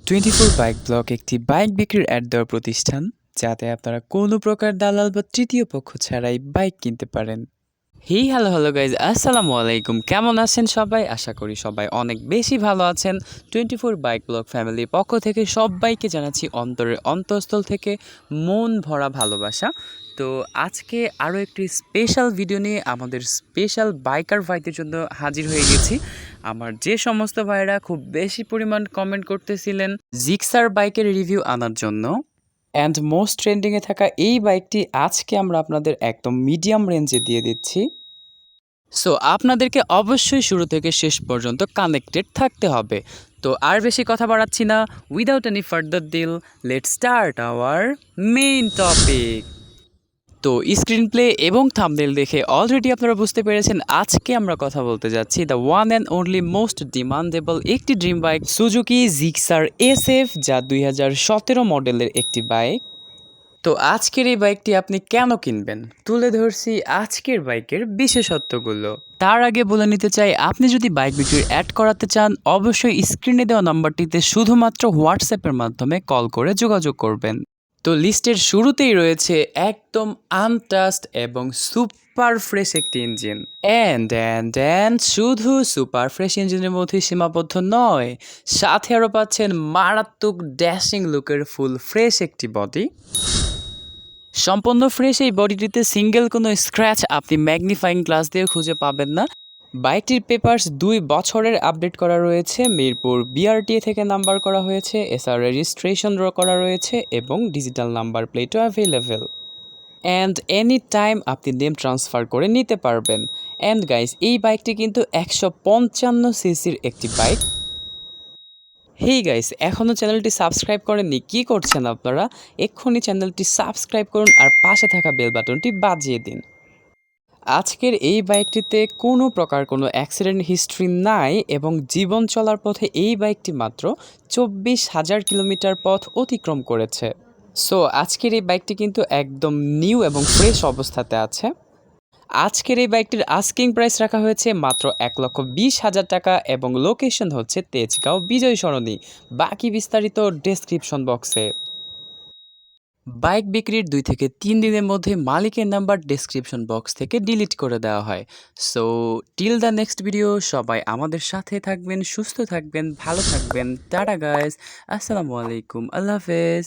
24 bike block একটি bike বিক্রির add দেওয়ার প্রতিষ্ঠান, যাতে আপনারা কোনো প্রকার দালাল বা তৃতীয় পক্ষ ছাড়াই বাইক কিনতে পারেন। হ্যালো গাইজ, আসসালামু আলাইকুম। কেমন আছেন সবাই? আশা করি সবাই অনেক বেশি ভালো আছেন। 24 বাইক ব্লক ফ্যামিলির পক্ষ থেকে সবাইকে জানাচ্ছি অন্তরের অন্তঃস্থল থেকে মন ভরা ভালোবাসা। তো আজকে আরও একটি স্পেশাল ভিডিও নিয়ে আমাদের স্পেশাল বাইকার ভাইদের জন্য হাজির হয়ে গেছি। আমার যে সমস্ত ভাইরা খুব বেশি পরিমাণ কমেন্ট করতেছিলেন জিক্সার বাইকের রিভিউ আনার জন্য, অ্যান্ড মোস্ট ট্রেন্ডিংয়ে থাকা এই বাইকটি আজকে আমরা আপনাদের একদম মিডিয়াম রেঞ্জে দিয়ে দিচ্ছি। সো আপনাদেরকে অবশ্যই শুরু থেকে শেষ পর্যন্ত কানেক্টেড থাকতে হবে। তো আর বেশি কথা বাড়াচ্ছি না, without any further deal, let's start our main topic. তো স্ক্রিন প্লে এবং থাম্বনেল দেখে অলরেডি আপনারা বুঝতে পেরেছেন আজকে আমরা কথা বলতে যাচ্ছি the one and only most demandable একটি dream bike Suzuki Gixxer SF, যা 2017 মডেলের একটি বাইক। তো আজকের এই বাইকটি আপনি কেন কিনবেন, তুলে ধরছি আজকের বাইকের বিশেষত্বগুলো। তার আগে বলে নিতে চাই, আপনি যদি বাইক বিক্রির অ্যাড করাতে চান অবশ্যই স্ক্রিনে দেওয়া নাম্বারটিতে শুধুমাত্র হোয়াটসঅ্যাপের মাধ্যমে কল করে যোগাযোগ করবেন। তো লিস্টের শুরুতেই রয়েছে একদম আনটাস্ট এবং সুপার ফ্রেশ একটি ইঞ্জিন। অ্যান্ড শুধু সুপার ফ্রেশ ইঞ্জিনের মধ্যে সীমাবদ্ধ নয়, সাথে আরও পাচ্ছেন মারাত্মক ড্যাশিং লুকের ফুল ফ্রেশ একটি বডি। সম্পূর্ণ ফ্রেশ এই বডিটিতে সিঙ্গেল কোনো স্ক্র্যাচ আপনি ম্যাগনিফাইং গ্লাস দিয়ে খুঁজে পাবেন না। বাইকটির পেপারস 2 বছরের আপডেট করা রয়েছে, মিরপুর BRTA থেকে নাম্বার করা হয়েছে, SR রেজিস্ট্রেশন করা রয়েছে এবং ডিজিটাল নাম্বার প্লেটও অ্যাভেলেবেল। অ্যান্ড এনি টাইম আপনি নেম ট্রান্সফার করে নিতে পারবেন। অ্যান্ড গাইস, এই বাইকটি কিন্তু 155 সিসির একটি বাইক। হেই গাইস, এখনও চ্যানেলটি সাবস্ক্রাইব করেননি, কি করছেন আপনারা? এক্ষুনি চ্যানেলটি সাবস্ক্রাইব করুন আর পাশে থাকা বেল বাটনটি বাজিয়ে দিন। আজকের এই বাইকটিতে কোনো প্রকার কোনো অ্যাক্সিডেন্ট হিস্ট্রি নাই এবং জীবন চলার পথে এই বাইকটি মাত্র 24,000 কিলোমিটার পথ অতিক্রম করেছে। সো আজকের এই বাইকটি কিন্তু একদম নিউ এবং ফ্রেশ অবস্থাতে আছে। আজকের এই বাইকটির আস্কিং প্রাইস রাখা হয়েছে মাত্র 1,20,000 টাকা এবং লোকেশন হচ্ছে তেজগাঁও বিজয় সরণি। বাকি বিস্তারিত ডেসক্রিপশন বক্সে। বাইক বিক্রির 2 থেকে 3 দিনের মধ্যে মালিকের নাম্বার ডেসক্রিপশন বক্স থেকে ডিলিট করে দেওয়া হয়। So till the next video, সবাই আমাদের সাথে থাকবেন, সুস্থ থাকবেন, ভালো থাকবেন। টাটা গাইস, আসসালামু আলাইকুম, আল্লাহ হাফেজ।